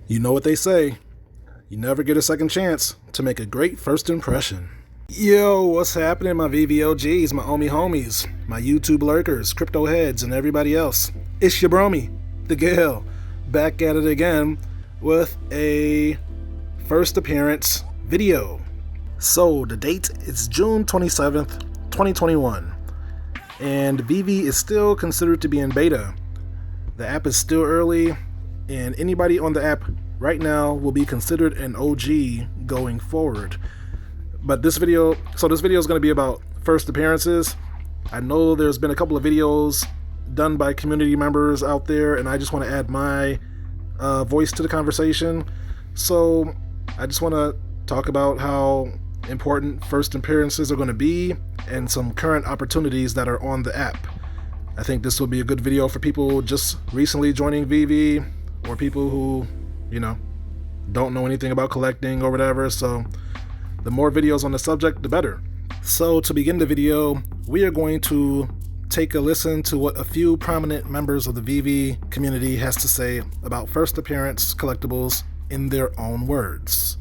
You know what they say, you never get a second chance to make a great first impression. Yo, what's happening, my VVOGs, my Omi homies, my YouTube lurkers, crypto heads, and everybody else? It's your bromy, the Gale, back at it again with a first appearance video. So the date is June 27th, 2021, and Veve is still considered to be in beta. The app is still early, and anybody on the app right now will be considered an OG going forward. But this video is going to be about first appearances. I know there's been a couple of videos done by community members out there, and I just want to add my voice to the conversation. So I just want to talk about how important first appearances are going to be and some current opportunities that are on the app. I think this will be a good video for people just recently joining Veve, or people who, don't know anything about collecting or whatever. So the more videos on the subject, the better. So to begin the video, we are going to take a listen to what a few prominent members of the Veve community has to say about first appearance collectibles in their own words.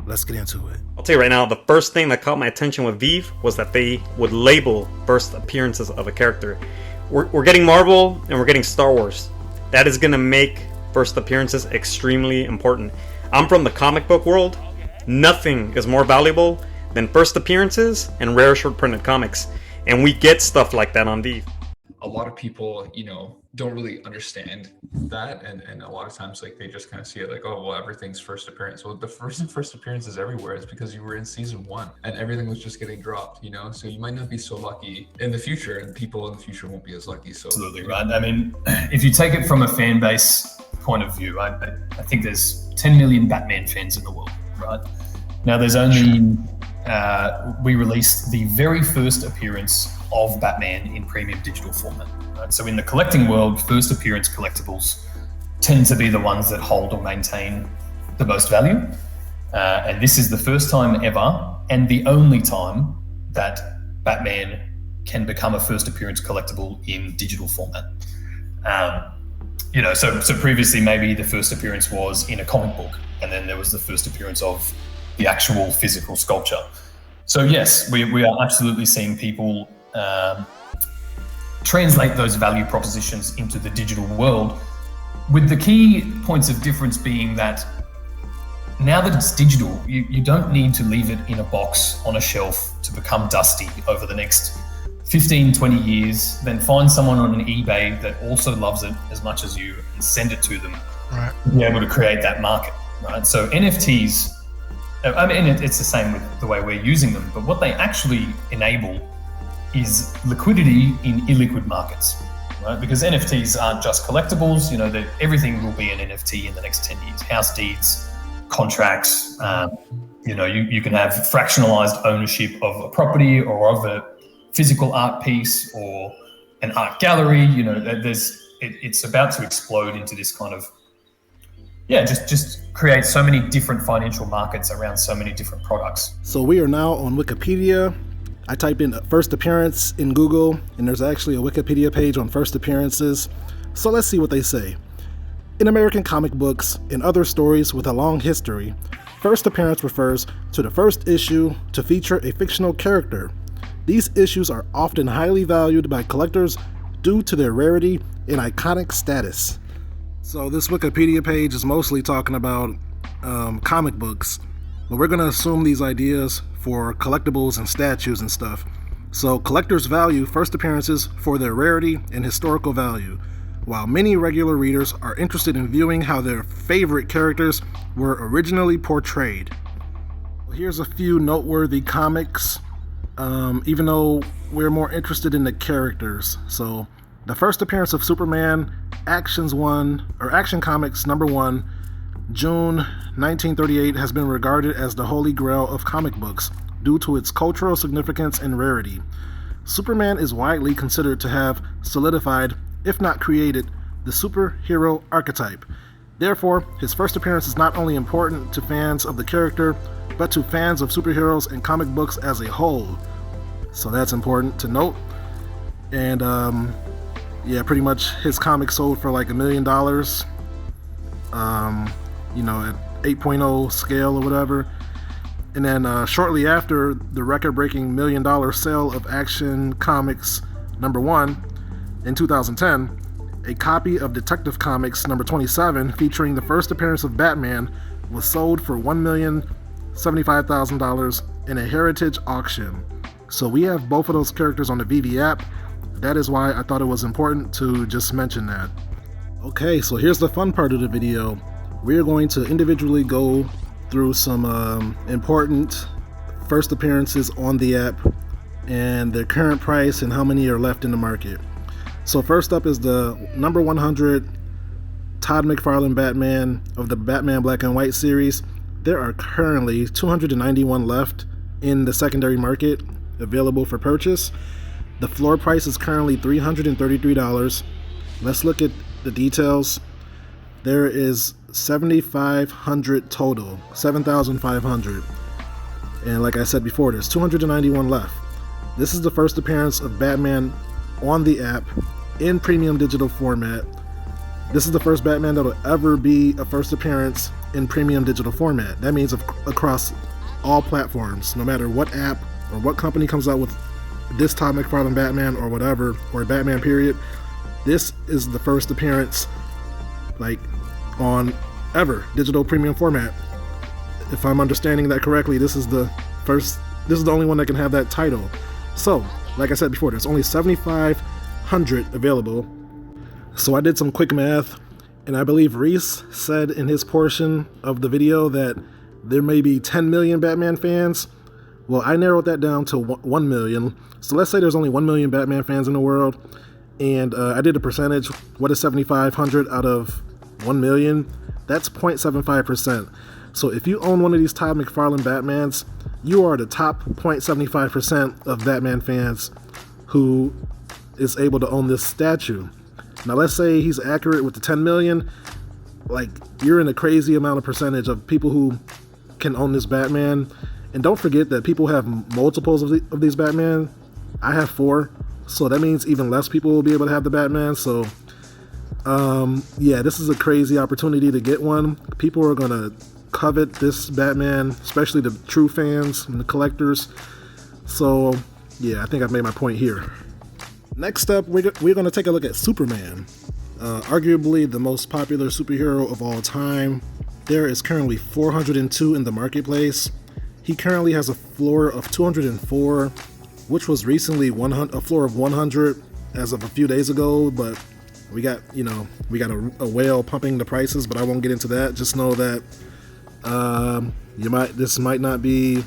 Let's get into it. I'll tell you right now, the first thing that caught my attention with Veve was that they would label first appearances of a character. We're getting Marvel and we're getting Star Wars. That is going to make first appearances extremely important. I'm from the comic book world. Nothing is more valuable than first appearances and rare short printed comics. And we get stuff like that on Veve. A lot of people, don't really understand that. And a lot of times, they just kind of see it like, oh, well, everything's first appearance. Well, the first appearance is everywhere. It's because you were in season 1 and everything was just getting dropped, So you might not be so lucky in the future, and people in the future won't be as lucky. So absolutely right. I mean, if you take it from a fan base point of view, I think there's 10 million Batman fans in the world, right? Now, there's only... we released the very first appearance of Batman in premium digital format. Right? So in the collecting world, first appearance collectibles tend to be the ones that hold or maintain the most value. And this is the first time ever, and the only time, that Batman can become a first appearance collectible in digital format. So previously maybe the first appearance was in a comic book, and then there was the first appearance of the actual physical sculpture. So yes, we are absolutely seeing people translate those value propositions into the digital world, with the key points of difference being that now that it's digital, you don't need to leave it in a box on a shelf to become dusty over the next 15, 20 years, then find someone on an eBay that also loves it as much as you and send it to them, right, to be able to create that market, right? So NFTs, it's the same with the way we're using them, but what they actually enable is liquidity in illiquid markets, right? Because NFTs aren't just collectibles, everything will be an NFT in the next 10 years. House deeds, contracts, you can have fractionalized ownership of a property or of a physical art piece or an art gallery. It's about to explode into this kind of, just create so many different financial markets around so many different products. So we are now on Wikipedia. I type in first appearance in Google, and there's actually a Wikipedia page on first appearances. So let's see what they say. In American comic books and other stories with a long history, first appearance refers to the first issue to feature a fictional character. These issues are often highly valued by collectors due to their rarity and iconic status. So this Wikipedia page is mostly talking about comic books, but we're going to assume these ideas for collectibles and statues and stuff. So collectors value first appearances for their rarity and historical value, while many regular readers are interested in viewing how their favorite characters were originally portrayed. Here's a few noteworthy comics, even though we're more interested in the characters. So the first appearance of Superman, Action Comics number 1, June 1938, has been regarded as the holy grail of comic books due to its cultural significance and rarity. Superman is widely considered to have solidified, if not created, the superhero archetype. Therefore, his first appearance is not only important to fans of the character, but to fans of superheroes and comic books as a whole. So that's important to note. And pretty much his comic sold for like $1 million. at 8.0 scale or whatever. And then shortly after the record-breaking $1 million sale of Action Comics #1 in 2010, a copy of Detective Comics #27 featuring the first appearance of Batman was sold for $1,075,000 in a heritage auction. So we have both of those characters on the Veve app. That is why I thought it was important to just mention that. Okay, so here's the fun part of the video. We're going to individually go through some important first appearances on the app and their current price and how many are left in the market. So first up is the number 100 Todd McFarlane Batman of the Batman Black and White series. There are currently 291 left in the secondary market available for purchase. The floor price is currently $333. Let's look at the details. There is 7,500 total, 7,500. And like I said before, there's 291 left. This is the first appearance of Batman on the app in premium digital format. This is the first Batman that will ever be a first appearance in premium digital format. That means across all platforms, no matter what app or what company comes out with this Todd McFarlane Batman or whatever, or Batman period, this is the first appearance on ever digital premium format. If I'm understanding that correctly, this is the only one that can have that title. So like I said before, there's only 7,500 available. So I did some quick math, and I believe Reese said in his portion of the video that there may be 10 million Batman fans. Well, I narrowed that down to 1 million. So let's say there's only 1 million Batman fans in the world, and I did a percentage. What is 7,500 out of 1 million? That's 0.75%. So if you own one of these Todd McFarlane Batmans, you are the top 0.75% of Batman fans who is able to own this statue. Now let's say he's accurate with the 10 million, you're in a crazy amount of percentage of people who can own this Batman. And don't forget that people have multiples of these Batman. I have 4, so that means even less people will be able to have the Batman. So yeah, this is a crazy opportunity to get one. People are gonna covet this Batman, especially the true fans and the collectors. So yeah, I think I've made my point here. Next up, we're going to take a look at Superman, arguably the most popular superhero of all time. There is currently 402 in the marketplace. He currently has a floor of 204, which was recently a floor of 100 as of a few days ago, but we got a whale pumping the prices, but I won't get into that. Just know that this might not be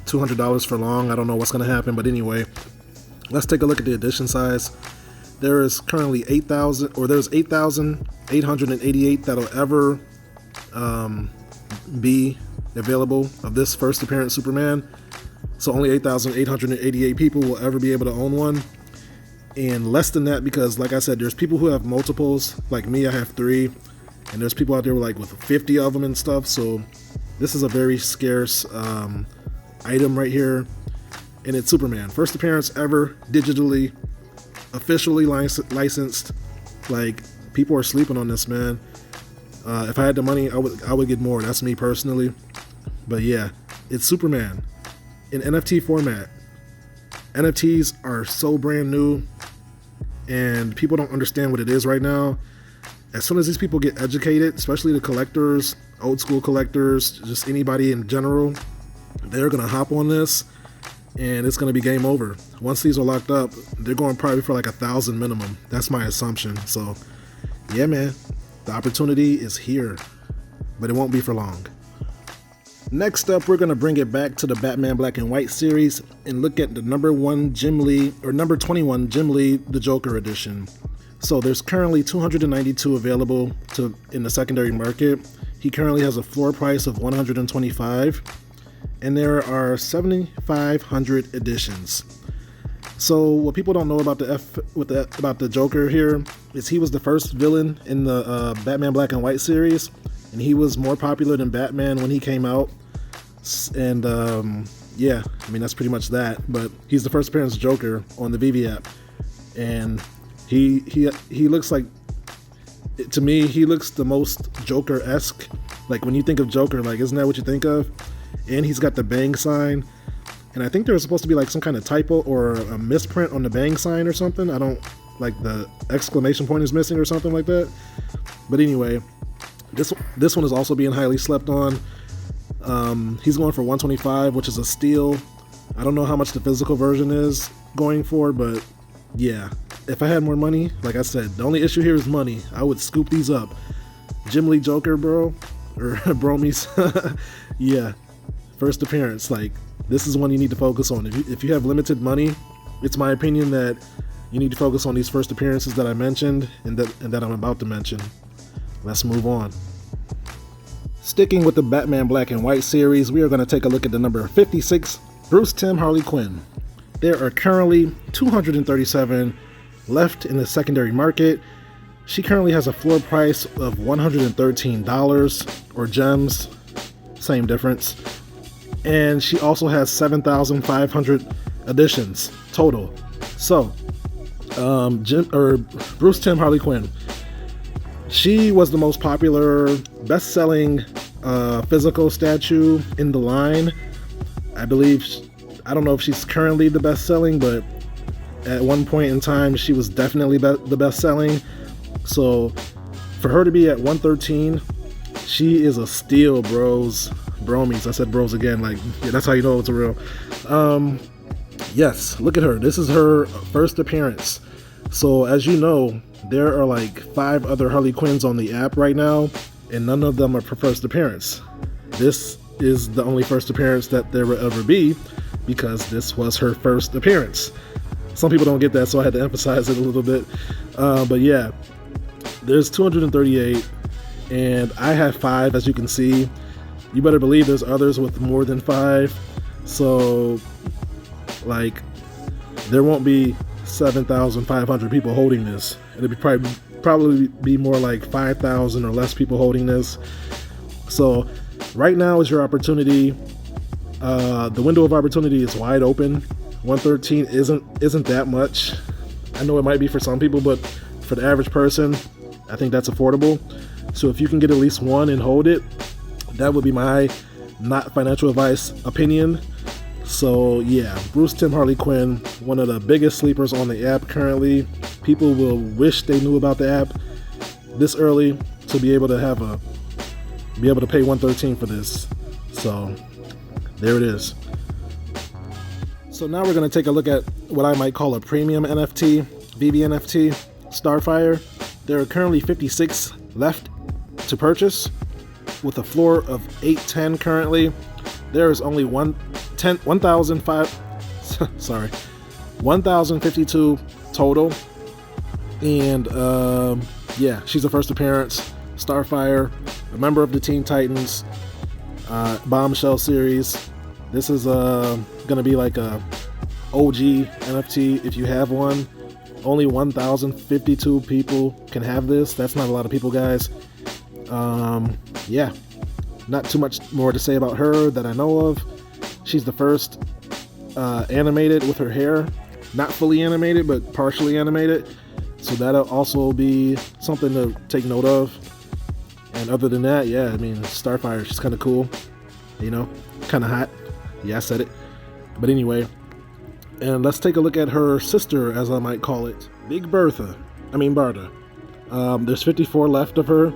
$200 for long. I don't know what's going to happen, but anyway, let's take a look at the edition size. There is currently 8,888 that'll ever be available of this first appearance Superman. So only 8,888 people will ever be able to own one, and less than that because, like I said, there's people who have multiples. Like me, I have 3, and there's people out there with 50 of them and stuff. So this is a very scarce item right here. And it's Superman, first appearance ever digitally, officially licensed. People are sleeping on this, man. If I had the money, I would get more. That's me personally. But yeah, it's Superman in NFT format. NFTs are so brand new, and people don't understand what it is right now. As soon as these people get educated, especially the collectors, old school collectors, just anybody in general, they're gonna hop on this. And it's going to be game over. Once these are locked up, they're going probably for 1,000 minimum. That's my assumption. So yeah, man, the opportunity is here, but it won't be for long. Next up, we're going to bring it back to the Batman Black and White series and look at the number 21 Jim Lee, the Joker edition. So there's currently 292 available in the secondary market. He currently has a floor price of $125. And there are 7,500 editions. So what people don't know about the Joker here is he was the first villain in the Batman Black and White series, and he was more popular than Batman when he came out. And yeah, that's pretty much that. But he's the first appearance Joker on the Veve app, and he looks to me, he looks the most Joker-esque Like when you think of Joker, like isn't that what you think of? And he's got the bang sign. And I think there was supposed to be like some kind of typo or a misprint on the bang sign or something. I don't, like the exclamation point is missing or something like that. But anyway, this one is also being highly slept on. He's going for 125, which is a steal. I don't know how much the physical version is going for, but yeah, if I had more money, like I said, the only issue here is money. I would scoop these up. Jim Lee Joker, bro, or Bromies. Yeah, first appearance. Like, this is one you need to focus on. If you have limited money, it's my opinion that you need to focus on these first appearances that I mentioned and that I'm about to mention. Let's move on. Sticking with the Batman Black and White series, we are going to take a look at the number 56, Bruce Timm Harley Quinn. There are currently 237 left in the secondary market. She currently has a floor price of $113, or gems, same difference. And she also has 7,500 editions total. So, Bruce Timm Harley Quinn. She was the most popular, best-selling physical statue in the line. I believe, I don't know if she's currently the best-selling, but at one point in time, she was definitely the best-selling. So, for her to be at 113, she is a steal, bros. Bromies. I said bros again. Like, yeah, that's how you know it's a real. Yes, look at her. This is her first appearance. So, as you know, there are like 5 other Harley Quinns on the app right now, and none of them are for first appearance. This is the only first appearance that there will ever be, because this was her first appearance. Some people don't get that, so I had to emphasize it a little bit. But yeah, there's 238, and I have 5, as you can see. You better believe there's others with more than 5. So, like, there won't be 7,500 people holding this. It'll be probably be more like 5,000 or less people holding this. So, right now is your opportunity. The window of opportunity is wide open. 113 isn't that much. I know it might be for some people, but for the average person, I think that's affordable. So if you can get at least one and hold it, that would be my not financial advice opinion. So yeah, Bruce Timm Harley Quinn, one of the biggest sleepers on the app currently. People will wish they knew about the app this early to be able to pay 113 for this. So there it is. So now we're going to take a look at what I might call a premium NFT, Veve NFT, Starfire. There are currently 56 left to purchase, with a floor of 810 currently. There is only 1,052 total. And yeah, she's a first appearance. Starfire, a member of the Teen Titans Bombshell series. This is gonna be like a OG NFT if you have one. Only 1,052 people can have this. That's not a lot of people, guys. Yeah, not too much more to say about her that I know of. She's the first animated with her hair, not fully animated, but partially animated. So that'll also be something to take note of. And other than that, yeah, I mean, Starfire, she's kind of cool, you know, kind of hot. Yeah, I said it. But anyway, and let's take a look at her sister, as I might call it, Big Bertha. There's 54 left of her.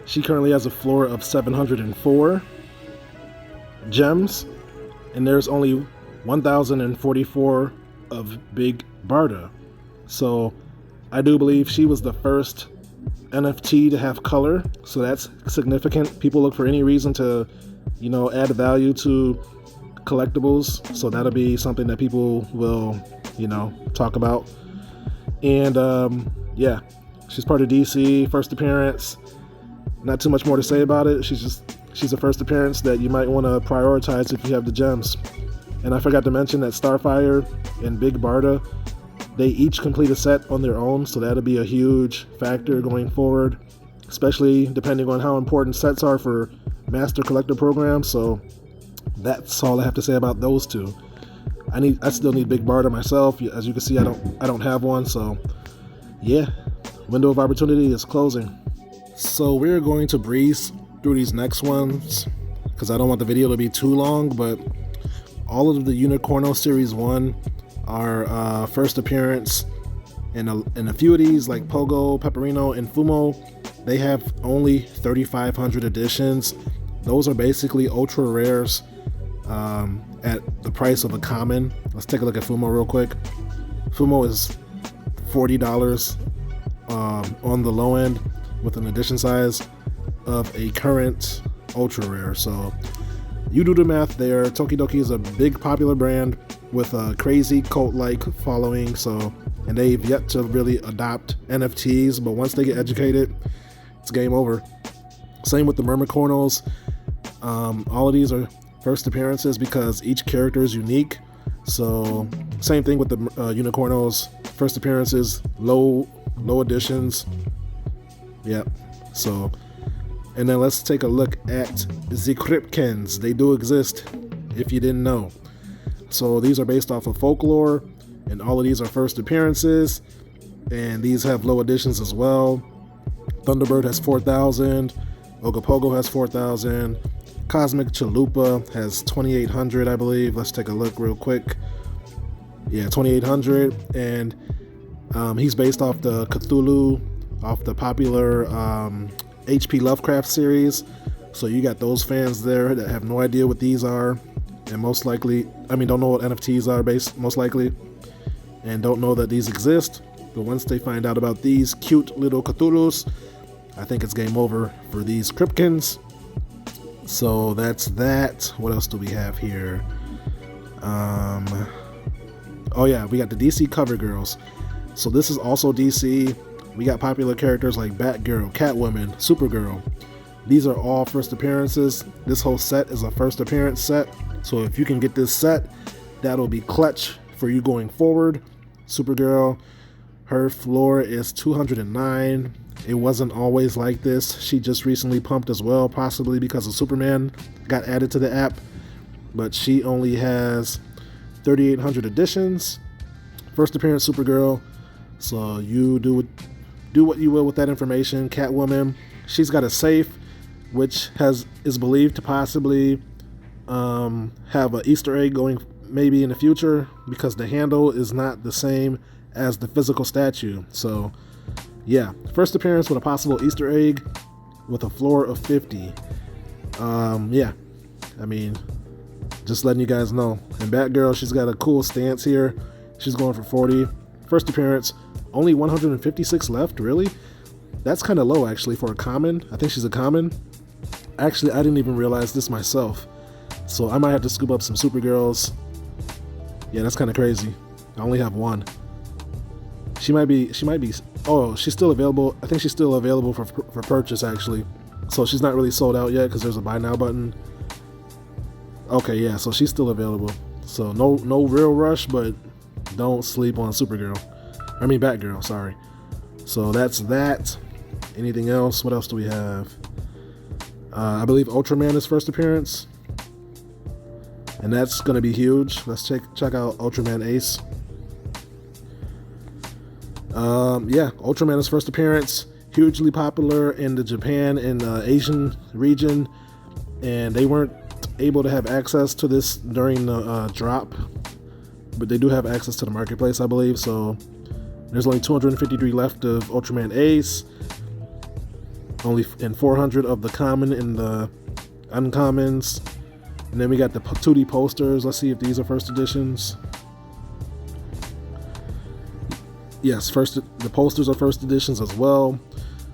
She currently has a floor of 704 gems, and there's only 1,044 of Big Bertha. So I do believe she was the first NFT to have color, so that's significant. People look for any reason to, you know, add value to collectibles, so that'll be something that people will, you know, talk about. And yeah, she's part of DC, first appearance. Not too much more to say about it. She's a first appearance that you might want to prioritize if you have the gems. And I forgot to mention that Starfire and Big Bertha, they each complete a set on their own, so that'll be a huge factor going forward, especially depending on how important sets are for master collector programs. So that's all I have to say about those two. I still need Big Bertha myself. As you can see, I don't have one. So yeah, window of opportunity is closing. So we're going to breeze through these next ones because I don't want the video to be too long, but all of the Unicorno Series 1 are first appearance, and a few of these like Pogo, Pepperino, and Fumo, they have only 3,500 editions. Those are basically ultra rares at the price of a common. Let's take a look at Fumo real quick. Fumo is $40 on the low end with an edition size of a current ultra rare. So you do the math there. Tokidoki is a big popular brand with a crazy cult-like following, and they've yet to really adopt NFTs, but once they get educated, it's game over. Same with the Mermicornos. All of these are first appearances because each character is unique. So same thing with the Unicornos, first appearances, low editions. Yep. So, and then let's take a look at the Kryptkins. They do exist, if you didn't know. So these are based off of folklore, and all of these are first appearances, and these have low editions as well. Thunderbird has 4,000, Ogopogo has 4,000, Cosmic Chalupa has 2,800, I believe. Let's take a look real quick. Yeah, 2,800, and he's based off the Cthulhu, off the popular H.P. Lovecraft series. So you got those fans there that have no idea what these are, and most likely, don't know what NFTs are most likely, and don't know that these exist. But once they find out about these cute little Cthulhus, I think it's game over for these Kryptkins. So that's that. What else do we have here? Oh yeah, we got the DC cover girls. So this is also DC. We got popular characters like Batgirl, Catwoman, Supergirl. These are all first appearances. This whole set is a first appearance set. So if you can get this set, that'll be clutch for you going forward. Supergirl, her floor is 209. It wasn't always like this. She just recently pumped as well, possibly because of Superman got added to the app. But she only has 3,800 editions. First appearance Supergirl. So you do what you will with that information. Catwoman, she's got a safe, which is believed to possibly have an Easter egg going maybe in the future, because the handle is not the same as the physical statue. So yeah, first appearance with a possible Easter egg with a floor of 50. Yeah, just letting you guys know. And Batgirl, she's got a cool stance here. She's going for 40. First appearance, only 156 left, really? That's kind of low actually for a common. I think she's a common. Actually, I didn't even realize this myself. So I might have to scoop up some Supergirls. Yeah, that's kind of crazy. I only have one. She might be, oh, she's still available. I think she's still available for purchase actually. So she's not really sold out yet because there's a buy now button. Okay, yeah, so she's still available. So no real rush, but don't sleep on Batgirl, sorry. So that's that. Anything else? What else do we have? I believe Ultraman is first appearance, and that's gonna be huge. Let's check out Ultraman Ace. Yeah, Ultraman is first appearance, hugely popular in the Japan and Asian region, and they weren't able to have access to this during the drop, but they do have access to the marketplace, I believe. So there's only 253 left of Ultraman Ace, only in 400 of the common and the uncommons. And then we got the 2D posters. Let's see if these are first editions. Yes, the posters are first editions as well.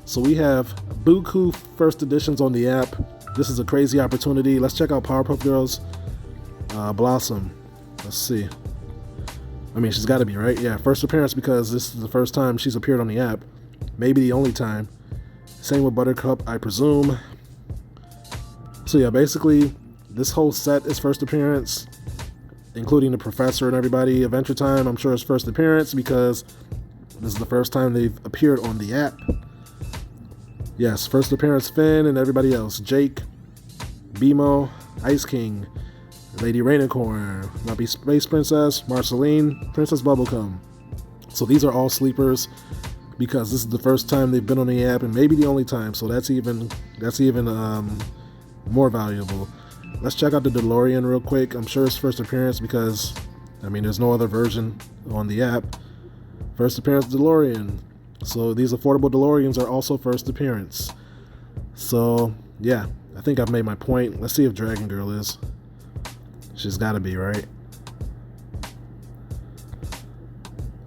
So we have buku first editions on the app. This is a crazy opportunity. Let's check out Powerpuff Girls. Blossom. Let's see. She's got to be, right? Yeah, first appearance because this is the first time she's appeared on the app. Maybe the only time. Same with Buttercup, I presume. So yeah, basically, this whole set is first appearance, including the Professor and everybody. Adventure Time, I'm sure, is first appearance because this is the first time they've appeared on the app. Yes, first appearance Finn and everybody else. Jake, Bimo, Ice King, Lady Rainicorn, Nappy Space Princess, Marceline, Princess Bubblegum. So these are all sleepers. because this is the first time they've been on the app and maybe the only time, so that's even more valuable. Let's check out the DeLorean real quick. I'm sure it's first appearance because, I mean, there's no other version on the app. First appearance DeLorean. So these affordable DeLoreans are also first appearance. So, yeah, I think I've made my point. Let's see if Dragon Girl is. She's gotta be, right?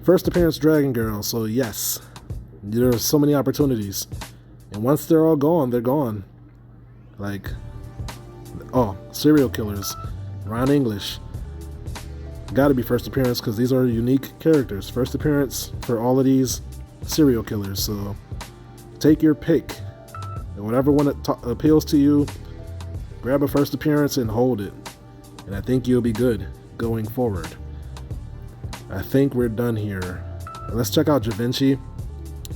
First appearance Dragon Girl, so yes. There are so many opportunities. And once they're all gone, they're gone. Like, oh, serial killers. Ron English. Gotta be first appearance because these are unique characters. First appearance for all of these serial killers. So take your pick. And whatever one appeals to you, grab a first appearance and hold it. And I think you'll be good going forward. I think we're done here. Let's check out Javinci.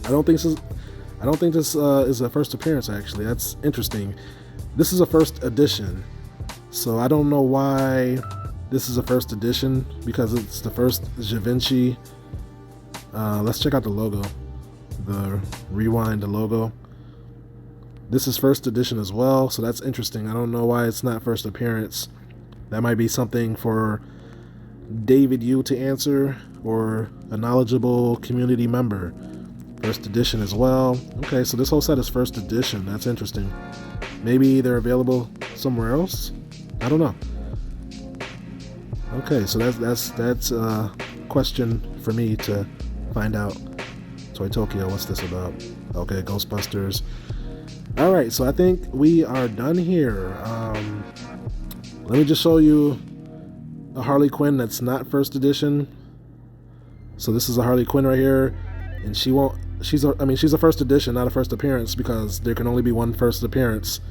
I don't think this is a first appearance, actually. That's interesting. This is a first edition. So I don't know why this is a first edition, because it's the first Javinci. Let's check out the logo. Rewind the logo. This is first edition as well, so that's interesting. I don't know why it's not first appearance. That might be something for David Yu to answer, or a knowledgeable community member. First edition as well. Okay, so this whole set is first edition. That's interesting. Maybe they're available somewhere else? I don't know. Okay, so that's a question for me to find out. Toy Tokyo, what's this about? Okay, Ghostbusters. Alright, so I think we are done here. Let me just show you a Harley Quinn that's not first edition. So this is a Harley Quinn right here, and she's a first edition, not a first appearance, because there can only be one first appearance.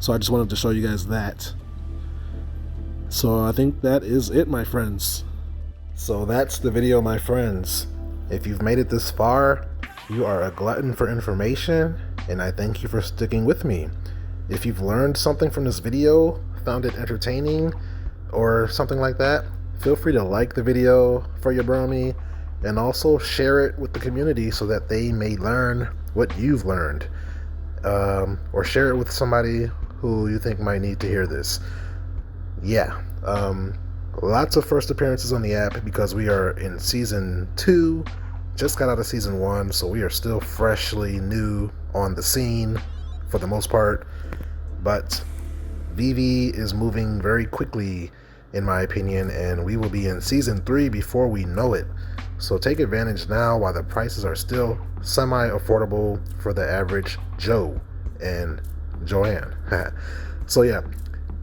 So I just wanted to show you guys that. So I think that is it, my friends. So that's the video, my friends. If you've made it this far, you are a glutton for information, and I thank you for sticking with me. If you've learned something from this video, found it entertaining, or something like that, feel free to like the video for your brony, and also share it with the community so that they may learn what you've learned. Or share it with somebody who you think might need to hear this. Yeah, lots of first appearances on the app because we are in season 2, just got out of season 1, so we are still freshly new on the scene for the most part. But Veve is moving very quickly, in my opinion, and we will be in season 3 before we know it. So take advantage now while the prices are still semi-affordable for the average Joe and Joanne. So yeah,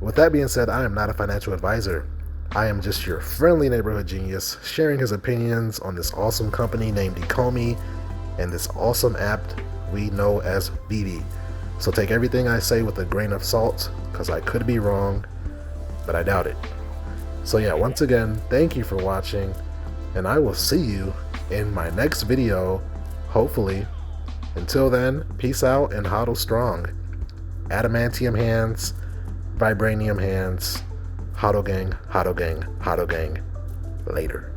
with that being said, I am not a financial advisor. I am just your friendly neighborhood genius, sharing his opinions on this awesome company named Ecomi and this awesome app we know as Veve. So take everything I say with a grain of salt, because I could be wrong, but I doubt it. So yeah, once again, thank you for watching, and I will see you in my next video, hopefully. Until then, peace out and hodl strong. Adamantium hands, vibranium hands, hodl gang, hodl gang, hodl gang. Later.